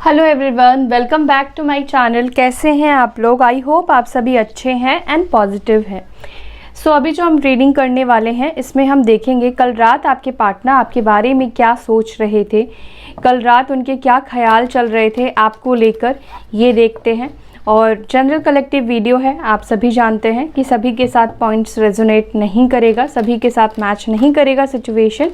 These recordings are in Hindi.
Hello everyone, welcome back to my channel. कैसे हैं आप लोग? आई होप आप सभी अच्छे हैं एंड पॉजिटिव हैं। सो अभी जो हम रीडिंग करने वाले हैं इसमें हम देखेंगे कल रात आपके पार्टनर आपके बारे में क्या सोच रहे थे, कल रात उनके क्या ख्याल चल रहे थे आपको लेकर, ये देखते हैं। और जनरल कलेक्टिव वीडियो है, आप सभी जानते हैं कि सभी के साथ पॉइंट्स रेजोनेट नहीं करेगा, सभी के साथ मैच नहीं करेगा सिचुएशन,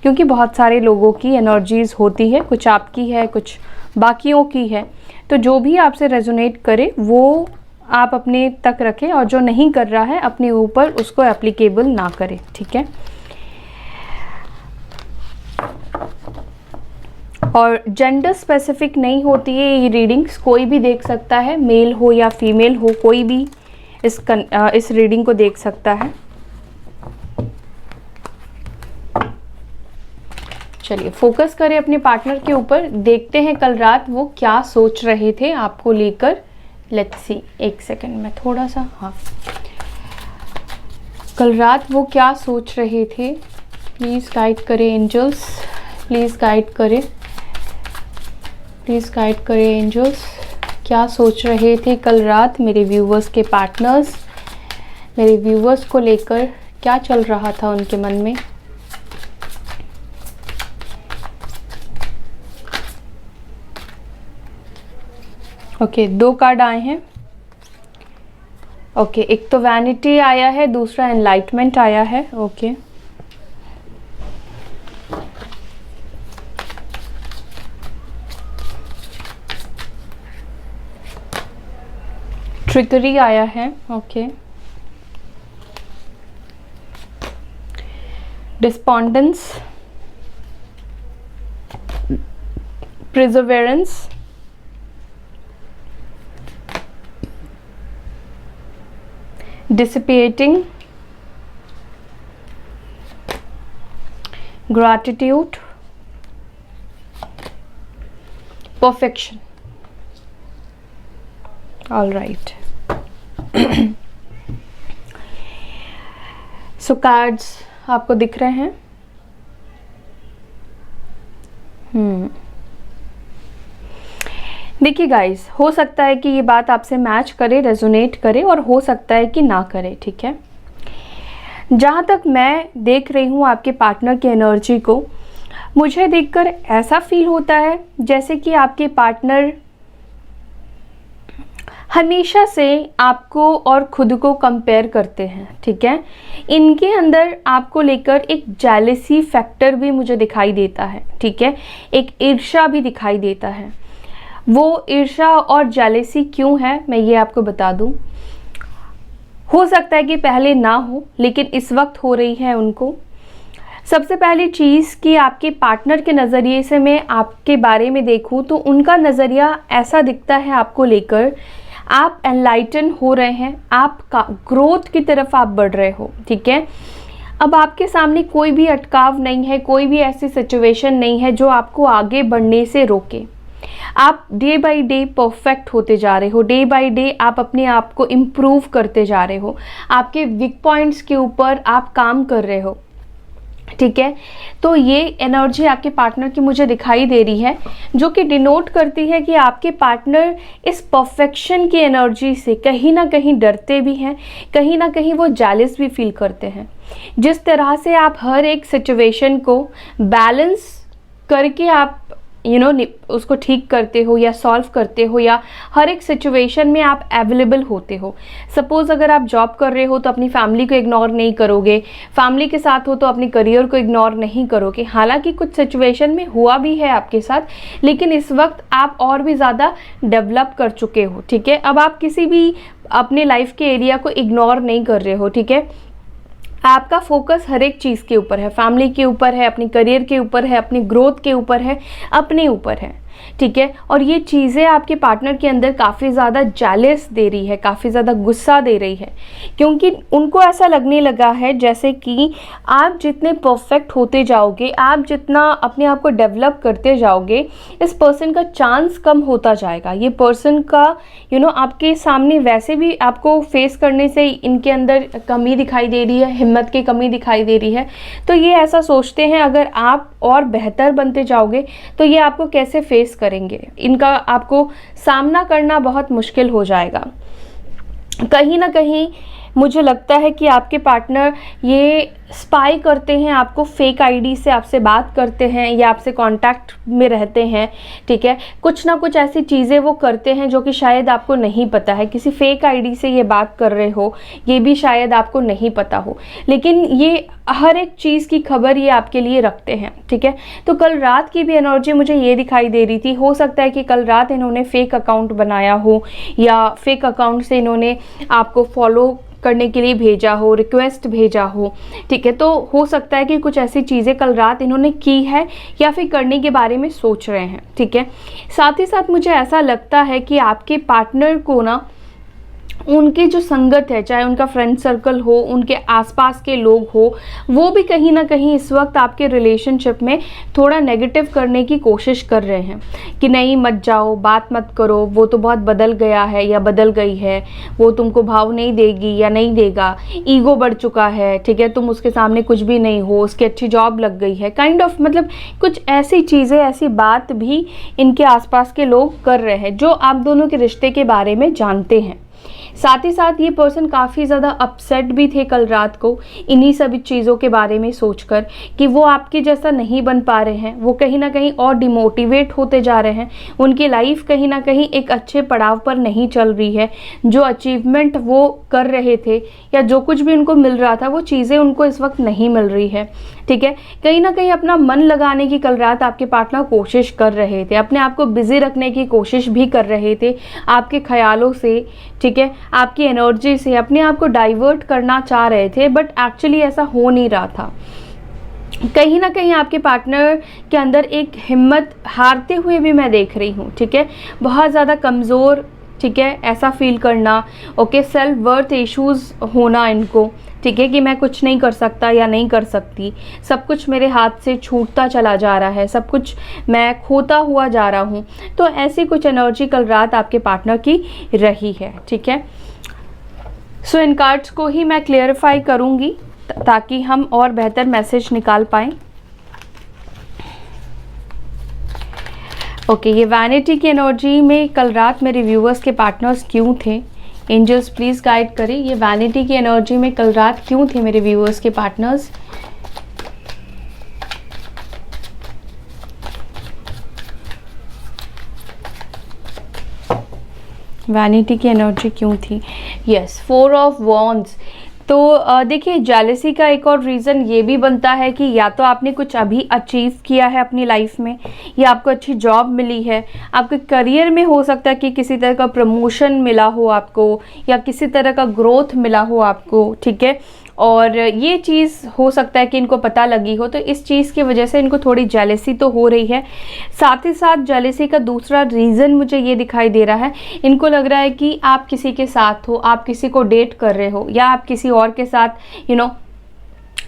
क्योंकि बहुत सारे लोगों की एनर्जीज़ होती है, कुछ आपकी है कुछ बाकियों की है। तो जो भी आपसे रेजोनेट करे वो आप अपने तक रखें और जो नहीं कर रहा है अपने ऊपर उसको एप्लीकेबल ना करें, ठीक है। और जेंडर स्पेसिफिक नहीं होती है ये रीडिंग्स, कोई भी देख सकता है, मेल हो या फीमेल हो, कोई भी इस रीडिंग को देख सकता है। चलिए फोकस करें अपने पार्टनर के ऊपर, देखते हैं कल रात वो क्या सोच रहे थे आपको लेकर। लेट्स सी, एक सेकंड में थोड़ा सा, हाँ, कल रात वो क्या सोच रहे थे। प्लीज़ गाइड करें एंजल्स, प्लीज़ गाइड करें, प्लीज़ गाइड करें एंजल्स। क्या सोच रहे थे कल रात मेरे व्यूवर्स के पार्टनर्स, मेरे व्यूवर्स को लेकर क्या चल रहा था उनके मन में। ओके, दो कार्ड आए हैं। ओके, एक तो वैनिटी आया है, दूसरा एनलाइटमेंट आया है। ओके, ट्रिकरी आया है। Okay, despondence, perseverance, dissipating, gratitude, perfection. All right. So cards आपको दिख रहे हैं। देखिए गाइस, हो सकता है कि ये बात आपसे मैच करे, रेजोनेट करे, और हो सकता है कि ना करे, ठीक है। जहाँ तक मैं देख रही हूँ आपके पार्टनर की एनर्जी को, मुझे देखकर ऐसा फील होता है जैसे कि आपके पार्टनर हमेशा से आपको और खुद को कंपेयर करते हैं, ठीक है। इनके अंदर आपको लेकर एक जेलसी फैक्टर भी मुझे दिखाई देता है, ठीक है। एक ईर्ष्या भी दिखाई देता है। वो ईर्ष्या और जेलेसी क्यों है मैं ये आपको बता दूं। हो सकता है कि पहले ना हो, लेकिन इस वक्त हो रही है उनको। सबसे पहली चीज़ कि आपके पार्टनर के नज़रिए से मैं आपके बारे में देखूं तो उनका नज़रिया ऐसा दिखता है आपको लेकर, आप एनलाइटन हो रहे हैं, आप ग्रोथ की तरफ आप बढ़ रहे हो, ठीक है। अब आपके सामने कोई भी अटकाव नहीं है, कोई भी ऐसी सिचुएशन नहीं है जो आपको आगे बढ़ने से रोके। आप डे बाय डे परफेक्ट होते जा रहे हो, डे बाय डे आप अपने आप को इम्प्रूव करते जा रहे हो, आपके वीक पॉइंट्स के ऊपर आप काम कर रहे हो, ठीक है। तो ये एनर्जी आपके पार्टनर की मुझे दिखाई दे रही है, जो कि डिनोट करती है कि आपके पार्टनर इस परफेक्शन की एनर्जी से कहीं ना कहीं डरते भी हैं, कहीं ना कहीं वो जेलस भी फील करते हैं। जिस तरह से आप हर एक सिचुएशन को बैलेंस करके आप उसको ठीक करते हो या सॉल्व करते हो, या हर एक सिचुएशन में आप अवेलेबल होते हो। सपोज़ अगर आप जॉब कर रहे हो तो अपनी फैमिली को इग्नोर नहीं करोगे, फैमिली के साथ हो तो अपनी करियर को इग्नोर नहीं करोगे। हालांकि कुछ सिचुएशन में हुआ भी है आपके साथ, लेकिन इस वक्त आप और भी ज़्यादा डेवलप कर चुके हो, ठीक है। अब आप किसी भी अपने लाइफ के एरिया को इग्नोर नहीं कर रहे हो, ठीक है। आपका फोकस हर एक चीज़ के ऊपर है, फैमिली के ऊपर है, अपनी करियर के ऊपर है, अपनी ग्रोथ के ऊपर है, अपने ऊपर है, ठीक है। और ये चीज़ें आपके पार्टनर के अंदर काफ़ी ज़्यादा जेलस दे रही है, काफ़ी ज़्यादा गुस्सा दे रही है, क्योंकि उनको ऐसा लगने लगा है जैसे कि आप जितने परफेक्ट होते जाओगे, आप जितना अपने आप को डेवलप करते जाओगे, इस पर्सन का चांस कम होता जाएगा। ये पर्सन का आपके सामने वैसे भी आपको फेस करने से इनके अंदर कमी दिखाई दे रही है, हिम्मत की कमी दिखाई दे रही है। तो ये ऐसा सोचते हैं अगर आप और बेहतर बनते जाओगे तो ये आपको कैसे फेस फेस करेंगे, इनका आपको सामना करना बहुत मुश्किल हो जाएगा। कहीं ना कहीं मुझे लगता है कि आपके पार्टनर ये स्पाई करते हैं, आपको फेक आईडी से आपसे बात करते हैं या आपसे कांटेक्ट में रहते हैं, ठीक है। कुछ ना कुछ ऐसी चीज़ें वो करते हैं जो कि शायद आपको नहीं पता है। किसी फेक आईडी से ये बात कर रहे हो, ये भी शायद आपको नहीं पता हो, लेकिन ये हर एक चीज़ की खबर ये आपके लिए रखते हैं, ठीक है। तो कल रात की भी एनर्जी मुझे ये दिखाई दे रही थी, हो सकता है कि कल रात इन्होंने फेक अकाउंट बनाया हो या फेक अकाउंट से इन्होंने आपको फॉलो करने के लिए भेजा हो, रिक्वेस्ट भेजा हो, ठीक है। तो हो सकता है कि कुछ ऐसी चीज़ें कल रात इन्होंने की है या फिर करने के बारे में सोच रहे हैं, ठीक है। साथ ही साथ मुझे ऐसा लगता है कि आपके पार्टनर को ना उनकी जो संगत है, चाहे उनका फ्रेंड सर्कल हो, उनके आसपास के लोग हो, वो भी कहीं ना कहीं इस वक्त आपके रिलेशनशिप में थोड़ा नेगेटिव करने की कोशिश कर रहे हैं कि नहीं मत जाओ, बात मत करो, वो तो बहुत बदल गया है या बदल गई है, वो तुमको भाव नहीं देगी या नहीं देगा, ईगो बढ़ चुका है, ठीक है, तुम उसके सामने कुछ भी नहीं हो, उसकी अच्छी जॉब लग गई है, काइंड ऑफ मतलब कुछ ऐसी चीज़ें, ऐसी बात भी इनके आसपास के लोग कर रहे हैं जो आप दोनों के रिश्ते के बारे में जानते हैं। साथ ही साथ ये पर्सन काफ़ी ज़्यादा अपसेट भी थे कल रात को इन्हीं सभी चीज़ों के बारे में सोचकर कि वो आपके जैसा नहीं बन पा रहे हैं, वो कहीं ना कहीं और डिमोटिवेट होते जा रहे हैं, उनकी लाइफ कहीं ना कहीं एक अच्छे पड़ाव पर नहीं चल रही है। जो अचीवमेंट वो कर रहे थे या जो कुछ भी उनको मिल रहा था वो चीज़ें उनको इस वक्त नहीं मिल रही है, ठीक है। कहीं ना कहीं अपना मन लगाने की कल रात आपके पार्टनर कोशिश कर रहे थे, अपने आप को बिजी रखने की कोशिश भी कर रहे थे आपके ख्यालों से, ठीक है, आपकी एनर्जी से अपने आप को डाइवर्ट करना चाह रहे थे, बट एक्चुअली ऐसा हो नहीं रहा था। कहीं ना कहीं आपके पार्टनर के अंदर एक हिम्मत हारते हुए भी मैं देख रही हूँ, ठीक है, बहुत ज़्यादा कमज़ोर, ठीक है, ऐसा फील करना, ओके, सेल्फ वर्थ इश्यूज़ होना इनको, ठीक है, कि मैं कुछ नहीं कर सकता या नहीं कर सकती, सब कुछ मेरे हाथ से छूटता चला जा रहा है, सब कुछ मैं खोता हुआ जा रहा हूँ। तो ऐसी कुछ एनर्जी कल रात आपके पार्टनर की रही है, ठीक है। सो इन कार्ड्स को ही मैं क्लियरिफाई करूँगी ताकि हम और बेहतर मैसेज निकाल पाएँ। ओके, ये वैनिटी की एनर्जी में कल रात मेरे व्यूअर्स के पार्टनर्स क्यों थे? एंजल्स प्लीज़ गाइड करें, ये वैनिटी की एनर्जी में कल रात क्यों थे मेरे व्यूअर्स के पार्टनर्स? वैनिटी की एनर्जी क्यों थी? Yes, 4 of wands. तो देखिए, जेलसी का एक और रीज़न ये भी बनता है कि या तो आपने कुछ अभी अचीव किया है अपनी लाइफ में, या आपको अच्छी जॉब मिली है, आपके करियर में हो सकता है कि किसी तरह का प्रमोशन मिला हो आपको, या किसी तरह का ग्रोथ मिला हो आपको, ठीक है, और ये चीज़ हो सकता है कि इनको पता लगी हो, तो इस चीज़ की वजह से इनको थोड़ी जेलसी तो हो रही है। साथ ही साथ जेलसी का दूसरा रीज़न मुझे ये दिखाई दे रहा है, इनको लग रहा है कि आप किसी के साथ हो, आप किसी को डेट कर रहे हो, या आप किसी और के साथ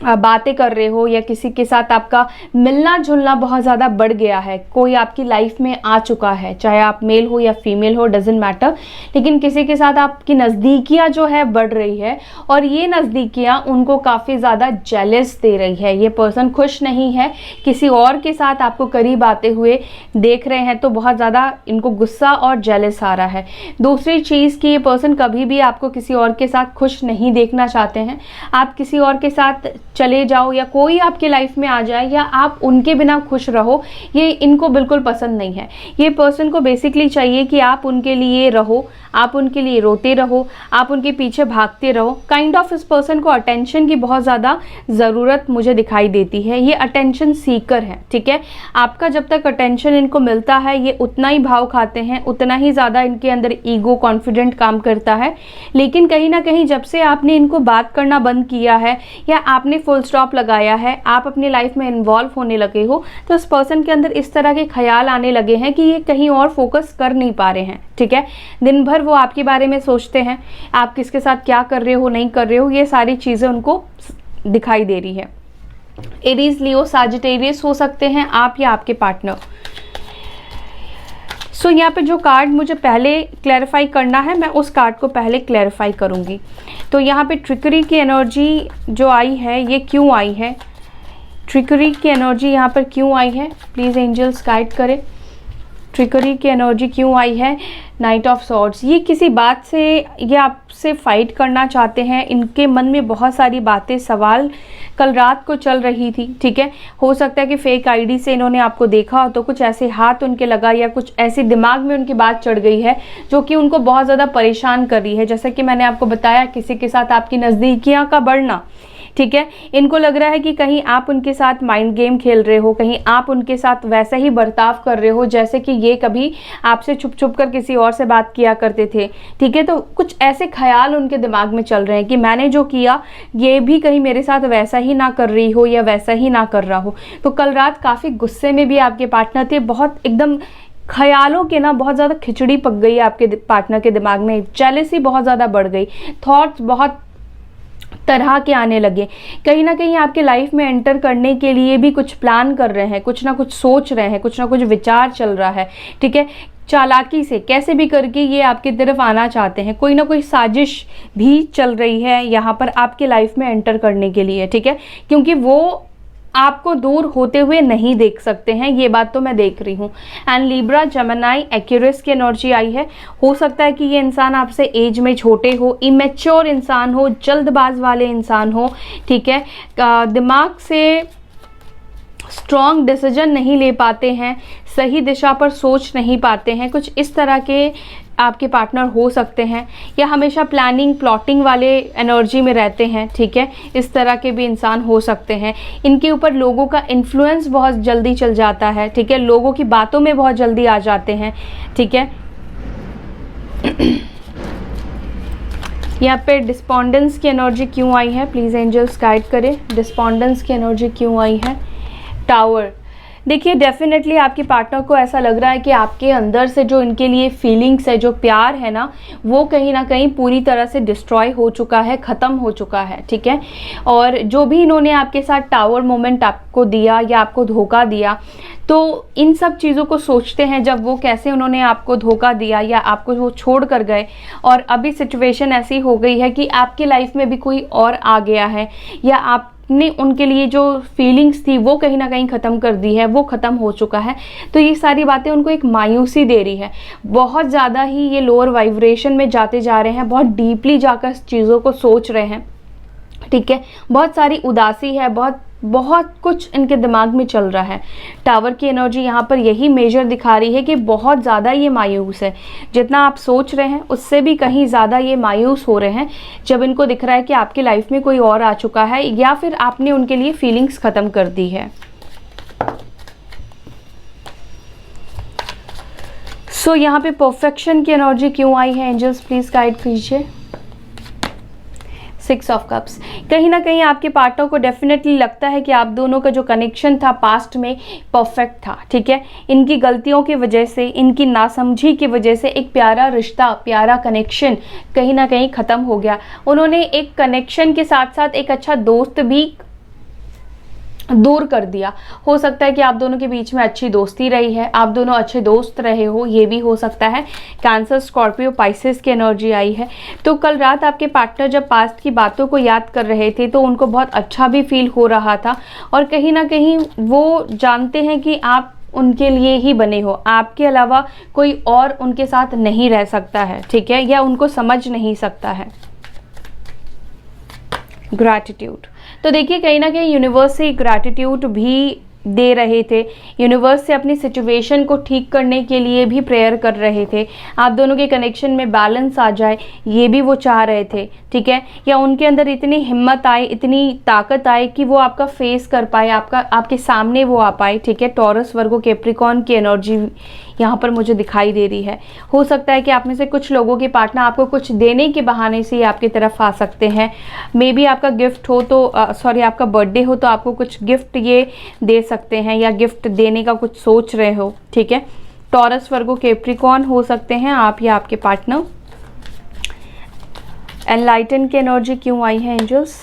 बातें कर रहे हो, या किसी के साथ आपका मिलना जुलना बहुत ज़्यादा बढ़ गया है, कोई आपकी लाइफ में आ चुका है, चाहे आप मेल हो या फीमेल हो, डजेंट मैटर, लेकिन किसी के साथ आपकी नज़दीकियाँ जो है बढ़ रही है, और ये नज़दीकियाँ उनको काफ़ी ज़्यादा जेलस दे रही है। ये पर्सन खुश नहीं है, किसी और के साथ आपको करीब आते हुए देख रहे हैं, तो बहुत ज़्यादा इनको गुस्सा और जेलस आ रहा है। दूसरी चीज़ कि ये पर्सन कभी भी आपको किसी और के साथ खुश नहीं देखना चाहते हैं, आप किसी और के साथ चले जाओ या कोई आपकी लाइफ में आ जाए या आप उनके बिना खुश रहो, ये इनको बिल्कुल पसंद नहीं है। ये पर्सन को बेसिकली चाहिए कि आप उनके लिए रहो, आप उनके लिए रोते रहो, आप उनके पीछे भागते रहो। काइंड ऑफ इस पर्सन को अटेंशन की बहुत ज़्यादा ज़रूरत मुझे दिखाई देती है। ये अटेंशन सीकर है, ठीक है। आपका जब तक अटेंशन इनको मिलता है, ये उतना ही भाव खाते हैं, उतना ही ज़्यादा इनके अंदर ईगो कॉन्फिडेंट काम करता है। लेकिन कहीं ना कहीं जब से आपने इनको बात करना बंद किया है या आपने फुल स्टॉप लगाया है, आप अपनी लाइफ में इन्वॉल्व होने लगे हो, तो इस पर्सन के अंदर इस तरह के ख्याल आने लगे हैं कि ये कहीं और फोकस कर नहीं पा रहे हैं, ठीक है। दिन भर वो आपके बारे में सोचते हैं, आप किसके साथ क्या कर रहे हो, नहीं कर रहे हो, ये सारी चीज़ें उनको दिखाई दे रही है। एरीज, लियो, सजिटेरियस हो सकते हैं आप या आपके पार्टनर। सो यहाँ पे जो कार्ड मुझे पहले क्लैरिफाई करना है, मैं उस कार्ड को पहले क्लैरिफाई करूँगी। तो यहाँ पे ट्रिकरी की एनर्जी जो आई है, ये क्यों आई है? ट्रिकरी की एनर्जी यहाँ पर क्यों आई है? प्लीज़ एंजल्स गाइड करें। ट्रिकरी की एनर्जी क्यों आई है, नाइट ऑफ सॉर्ड्स। ये किसी बात से, ये आपसे फाइट करना चाहते हैं, इनके मन में बहुत सारी बातें, सवाल कल रात को चल रही थी, ठीक है। हो सकता है कि फेक आईडी से इन्होंने आपको देखा हो, तो कुछ ऐसे हाथ उनके लगा या कुछ ऐसी दिमाग में उनकी बात चढ़ गई है जो कि उनको बहुत ज़्यादा परेशान कर रही है। जैसा कि मैंने आपको बताया, किसी के साथ आपकी नज़दीकियाँ का बढ़ना, ठीक है। इनको लग रहा है कि कहीं आप उनके साथ माइंड गेम खेल रहे हो, कहीं आप उनके साथ वैसा ही बर्ताव कर रहे हो जैसे कि ये कभी आपसे छुप छुप कर किसी और से बात किया करते थे, ठीक है। तो कुछ ऐसे ख्याल उनके दिमाग में चल रहे हैं कि मैंने जो किया ये भी कहीं मेरे साथ वैसा ही ना कर रही हो या वैसा ही ना कर रहा हो। तो कल रात काफ़ी गुस्से में भी आपके पार्टनर थे, बहुत एकदम ख्यालों के ना बहुत ज़्यादा खिचड़ी पक गई आपके पार्टनर के दिमाग में, जेलसी बहुत ज़्यादा बढ़ गई, थॉट्स बहुत तरह के आने लगे। कहीं ना कहीं आपके लाइफ में एंटर करने के लिए भी कुछ प्लान कर रहे हैं, कुछ ना कुछ सोच रहे हैं, कुछ ना कुछ विचार चल रहा है, ठीक है। चालाकी से कैसे भी करके ये आपकी तरफ आना चाहते हैं, कोई ना कोई साजिश भी चल रही है यहाँ पर आपके लाइफ में एंटर करने के लिए, ठीक है। क्योंकि वो आपको दूर होते हुए नहीं देख सकते हैं, ये बात तो मैं देख रही हूँ। एंड लिब्रा, जेमिनी, एक्यूरियस की एनर्जी आई है। हो सकता है कि ये इंसान आपसे एज में छोटे हो, इमेच्योर इंसान हो, जल्दबाज वाले इंसान हो, ठीक है। दिमाग से स्ट्रॉन्ग डिसीजन नहीं ले पाते हैं, सही दिशा पर सोच नहीं पाते हैं, कुछ इस तरह के आपके पार्टनर हो सकते हैं। या हमेशा प्लानिंग प्लॉटिंग वाले एनर्जी में रहते हैं, ठीक है। इस तरह के भी इंसान हो सकते हैं। इनके ऊपर लोगों का इन्फ्लुएंस बहुत जल्दी चल जाता है, ठीक है। लोगों की बातों में बहुत जल्दी आ जाते हैं, ठीक है। यहाँ पे डिस्पोंडेंस की एनर्जी क्यों आई है, प्लीज़ एंजल्स गाइड करें। डिस्पोंडेंस की एनर्जी क्यों आई है, टावर। देखिए डेफिनेटली आपके पार्टनर को ऐसा लग रहा है कि आपके अंदर से जो इनके लिए फीलिंग्स है, जो प्यार है ना, वो कहीं ना कहीं पूरी तरह से डिस्ट्रॉय हो चुका है, ख़त्म हो चुका है, ठीक है। और जो भी इन्होंने आपके साथ टावर मोमेंट आपको दिया या आपको धोखा दिया, तो इन सब चीज़ों को सोचते हैं जब वो कैसे उन्होंने आपको धोखा दिया या आपको वो छोड़ कर गए, और अभी सिचुएशन ऐसी हो गई है कि आपकी लाइफ में भी कोई और आ गया है, या आपने उनके लिए जो फीलिंग्स थी वो कहीं ना कहीं ख़त्म कर दी है, वो ख़त्म हो चुका है। तो ये सारी बातें उनको एक मायूसी दे रही है, बहुत ज़्यादा ही ये लोअर वाइब्रेशन में जाते जा रहे हैं, बहुत डीपली जाकर चीज़ों को सोच रहे हैं, ठीक है। बहुत सारी उदासी है, बहुत कुछ इनके दिमाग में चल रहा है। टावर की एनर्जी यहाँ पर यही मेजर दिखा रही है कि बहुत ज़्यादा ये मायूस है, जितना आप सोच रहे हैं उससे भी कहीं ज़्यादा ये मायूस हो रहे हैं जब इनको दिख रहा है कि आपकी लाइफ में कोई और आ चुका है या फिर आपने उनके लिए फीलिंग्स ख़त्म कर दी है। सो यहाँ पे परफेक्शन की एनर्जी क्यों आई है, एंजल्स प्लीज़ गाइड कीजिए। 6 ऑफ कप्स। कहीं ना कहीं आपके पार्टनर को डेफिनेटली लगता है कि आप दोनों का जो कनेक्शन था पास्ट में परफेक्ट था, ठीक है। इनकी गलतियों की वजह से, इनकी नासमझी की वजह से एक प्यारा रिश्ता, प्यारा कनेक्शन कहीं ना कहीं ख़त्म हो गया। उन्होंने एक कनेक्शन के साथ साथ एक अच्छा दोस्त भी दूर कर दिया। हो सकता है कि आप दोनों के बीच में अच्छी दोस्ती रही है, आप दोनों अच्छे दोस्त रहे हो, ये भी हो सकता है। कैंसर, स्कॉर्पियो, पाइसेस की एनर्जी आई है। तो कल रात आपके पार्टनर जब पास्ट की बातों को याद कर रहे थे तो उनको बहुत अच्छा भी फील हो रहा था, और कहीं ना कहीं वो जानते हैं कि आप उनके लिए ही बने हो, आपके अलावा कोई और उनके साथ नहीं रह सकता है, ठीक है, या उनको समझ नहीं सकता है। ग्रैटिट्यूड। तो देखिए कहीं ना कहीं यूनिवर्स से ग्रैटिट्यूड भी दे रहे थे, यूनिवर्स से अपनी सिचुएशन को ठीक करने के लिए भी प्रेयर कर रहे थे। आप दोनों के कनेक्शन में बैलेंस आ जाए, ये भी वो चाह रहे थे, ठीक है। या उनके अंदर इतनी हिम्मत आए, इतनी ताकत आए कि वो आपका फेस कर पाए, आपके सामने वो आ पाए, ठीक है। टॉरस, वर्गो, कैप्रिकॉर्न की एनर्जी यहाँ पर मुझे दिखाई दे रही है। हो सकता है कि आप में से कुछ लोगों के पार्टनर आपको कुछ देने के बहाने से आपकी तरफ आ सकते हैं। मे बी आपका गिफ्ट हो तो आपका बर्थडे हो तो आपको कुछ गिफ्ट ये दे सकते हैं, या गिफ्ट देने का कुछ सोच रहे हो, ठीक है। टॉरस, वर्गो, कैप्रिकॉर्न हो सकते हैं आप या आपके पार्टनर। एनलाइटन की एनर्जी क्यों आई है, angels.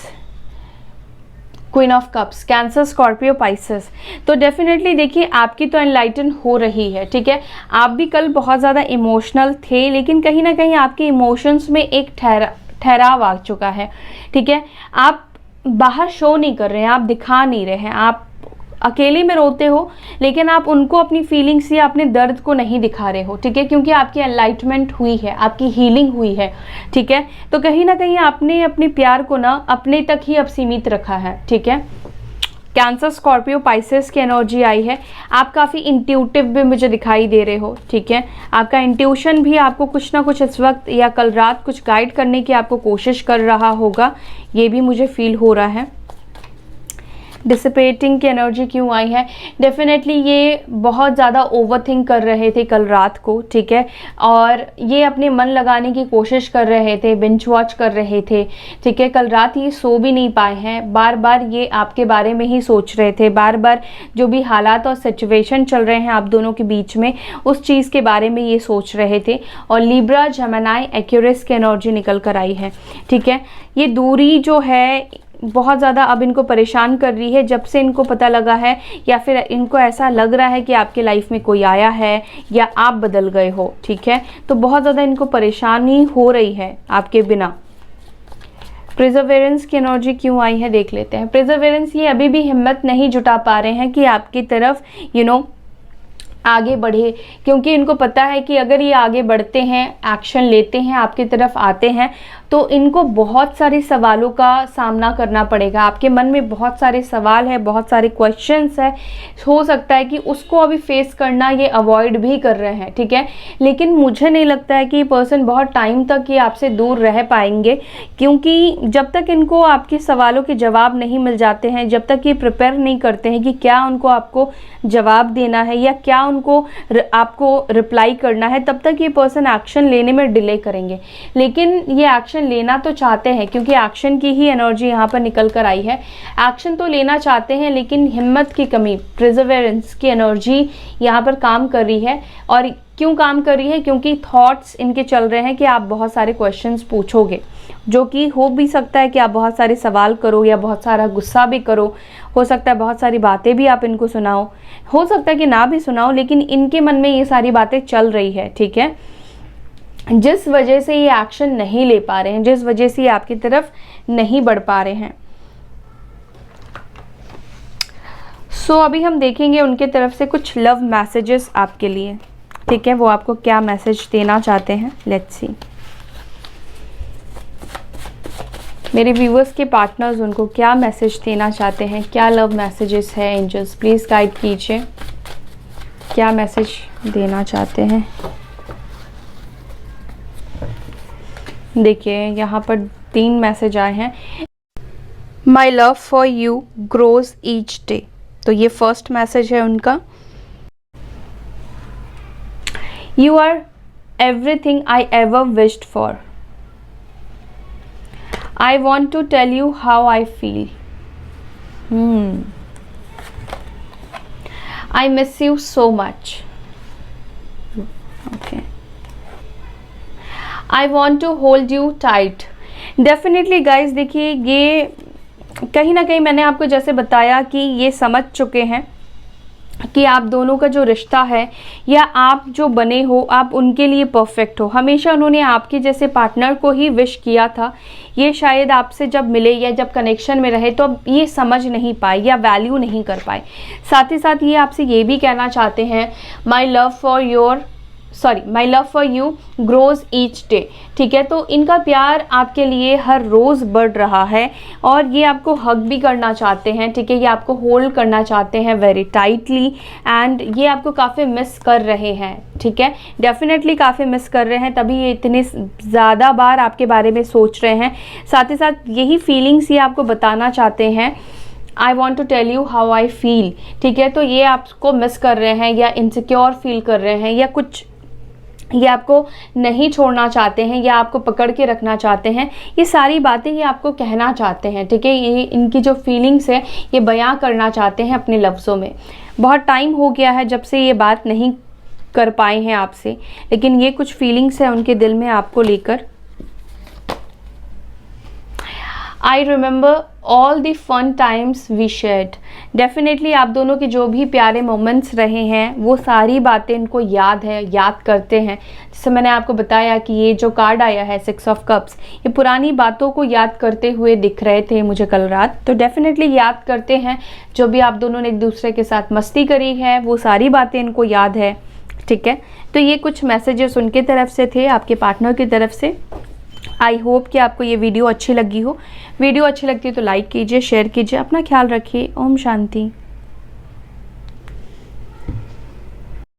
Queen of cups, Cancer, Scorpio, Pisces. तो डेफिनेटली देखिए आपकी तो एनलाइटन हो रही है, ठीक है। आप भी कल बहुत ज़्यादा इमोशनल थे, लेकिन कहीं ना कहीं आपके इमोशंस में एक ठहराव आ चुका है, ठीक है। आप बाहर शो नहीं कर रहे हैं, आप दिखा नहीं रहे हैं, आप अकेले में रोते हो, लेकिन आप उनको अपनी फीलिंग्स या अपने दर्द को नहीं दिखा रहे हो, ठीक है, क्योंकि आपकी एनलाइटमेंट हुई है, आपकी हीलिंग हुई है, ठीक है। तो कहीं ना कहीं आपने अपने प्यार को ना अपने तक ही अब सीमित रखा है, ठीक है। कैंसर, स्कॉर्पियो, पाइसेस की एनर्जी आई है। आप काफ़ी इंट्यूटिव भी मुझे दिखाई दे रहे हो, ठीक है। आपका इंट्यूशन भी आपको कुछ ना कुछ इस वक्त या कल रात कुछ गाइड करने की आपको कोशिश कर रहा होगा, ये भी मुझे फील हो रहा है। डिसिपेटिंग की एनर्जी क्यों आई है? डेफिनेटली ये बहुत ज़्यादा ओवरथिंक कर रहे थे कल रात को, ठीक है, और ये अपने मन लगाने की कोशिश कर रहे थे, बिंज वॉच कर रहे थे, ठीक है। कल रात ये सो भी नहीं पाए हैं, बार बार ये आपके बारे में ही सोच रहे थे, बार बार जो भी हालात और सिचुएशन चल रहे हैं आप दोनों के बीच में, उस चीज़ के बारे में ये सोच रहे थे। और लिब्रा, जेमिनी, एक्यूरियस की एनर्जी निकल कर आई है, ठीक है। ये दूरी जो है बहुत ज़्यादा अब इनको परेशान कर रही है, जब से इनको पता लगा है या फिर इनको ऐसा लग रहा है कि आपके लाइफ में कोई आया है या आप बदल गए हो, ठीक है। तो बहुत ज़्यादा इनको परेशानी हो रही है आपके बिना। प्रिजर्वेरेंस की एनर्जी क्यों आई है देख लेते हैं। प्रिजर्वेरेंस, ये अभी भी हिम्मत नहीं जुटा पा रहे हैं कि आपकी तरफ आगे बढ़े, क्योंकि इनको पता है कि अगर ये आगे बढ़ते हैं, एक्शन लेते हैं, आपकी तरफ आते हैं, तो इनको बहुत सारे सवालों का सामना करना पड़ेगा। आपके मन में बहुत सारे सवाल है, बहुत सारे क्वेश्चंस है, हो सकता है कि उसको अभी फेस करना ये अवॉइड भी कर रहे हैं, ठीक है। लेकिन मुझे नहीं लगता है कि ये पर्सन बहुत टाइम तक ये आपसे दूर रह पाएंगे, क्योंकि जब तक इनको आपके सवालों के जवाब नहीं मिल जाते हैं, जब तक ये प्रिपेयर नहीं करते हैं कि क्या उनको आपको जवाब देना है या क्या उनको आपको रिप्लाई करना है, तब तक ये पर्सन एक्शन लेने में डिले करेंगे। लेकिन ये एक्शन लेना तो चाहते हैं, क्योंकि एक्शन की ही एनर्जी यहाँ पर निकल कर आई है। एक्शन तो लेना चाहते हैं, लेकिन हिम्मत की कमी, प्रिजर्वेरेंस की एनर्जी यहाँ पर काम कर रही है। और क्यों काम कर रही है? क्योंकि थॉट्स इनके चल रहे हैं कि आप बहुत सारे क्वेश्चंस पूछोगे, जो कि हो भी सकता है कि आप बहुत सारे सवाल करो या बहुत सारा गुस्सा भी करो, हो सकता है बहुत सारी बातें भी आप इनको सुनाओ, हो सकता है कि ना भी सुनाओ, लेकिन इनके मन में ये सारी बातें चल रही है, ठीक है। जिस वजह से ये एक्शन नहीं ले पा रहे हैं, जिस वजह से ये आपकी तरफ नहीं बढ़ पा रहे हैं। सो अभी हम देखेंगे उनके तरफ से कुछ लव मैसेजेस आपके लिए, ठीक है, वो आपको क्या मैसेज देना चाहते हैं। Let's see. मेरे व्यूअर्स के पार्टनर्स उनको क्या मैसेज देना चाहते हैं, क्या लव मैसेजेस है। एंजल्स प्लीज़ गाइड कीजिए, क्या मैसेज देना चाहते हैं। देखिए यहाँ पर 3 मैसेज आए हैं। My love for you grows each day, तो ये फर्स्ट मैसेज है उनका। You are everything I ever wished for. I want to tell you how I feel. I miss you so much. Okay. I want to hold you tight. Definitely guys, देखिए ये कहीं ना कहीं मैंने आपको जैसे बताया कि ये समझ चुके हैं कि आप दोनों का जो रिश्ता है या आप जो बने हो, आप उनके लिए परफेक्ट हो। हमेशा उन्होंने आपके जैसे पार्टनर को ही विश किया था। ये शायद आपसे जब मिले या जब कनेक्शन में रहे तो ये समझ नहीं पाए या वैल्यू नहीं कर पाए। साथ ही साथ ये आपसे ये भी कहना चाहते हैं, my love for you grows each day, ठीक है। तो इनका प्यार आपके लिए हर रोज़ बढ़ रहा है और ये आपको हग भी करना चाहते हैं, ठीक है। ये आपको होल्ड करना चाहते हैं वेरी टाइटली एंड ये आपको काफ़ी मिस कर रहे हैं, ठीक है। डेफिनेटली काफ़ी मिस कर रहे हैं, तभी ये इतने ज़्यादा बार आपके बारे में सोच रहे हैं। साथ ही साथ यही फीलिंग्स ये आपको बताना चाहते हैं, I want to tell you how I feel, ठीक है। तो ये आपको मिस कर रहे हैं या इनसिक्योर फील कर रहे हैं या कुछ ये आपको नहीं छोड़ना चाहते हैं या आपको पकड़ के रखना चाहते हैं। ये सारी बातें ये आपको कहना चाहते हैं, ठीक है। ये इनकी जो फीलिंग्स है ये बयां करना चाहते हैं अपने लफ्ज़ों में। बहुत टाइम हो गया है जब से ये बात नहीं कर पाए हैं आपसे, लेकिन ये कुछ फीलिंग्स है उनके दिल में आपको लेकर। I remember all the fun times we shared. Definitely आप दोनों के जो भी प्यारे मोमेंट्स रहे हैं वो सारी बातें इनको याद है, याद करते हैं। जैसे मैंने आपको बताया कि ये जो कार्ड आया है 6 ऑफ कप्स, ये पुरानी बातों को याद करते हुए दिख रहे थे मुझे कल रात। तो डेफिनेटली याद करते हैं जो भी आप दोनों ने एक दूसरे के साथ मस्ती करी है, वो सारी बातें इनको याद है। ठीक है, तो ये कुछ मैसेजेस उनके तरफ से थे, आपके पार्टनर की तरफ से। आई होप कि आपको ये वीडियो अच्छी लगी हो। वीडियो अच्छी लगती है तो लाइक कीजिए, शेयर कीजिए। अपना ख्याल रखिए। ओम शांति।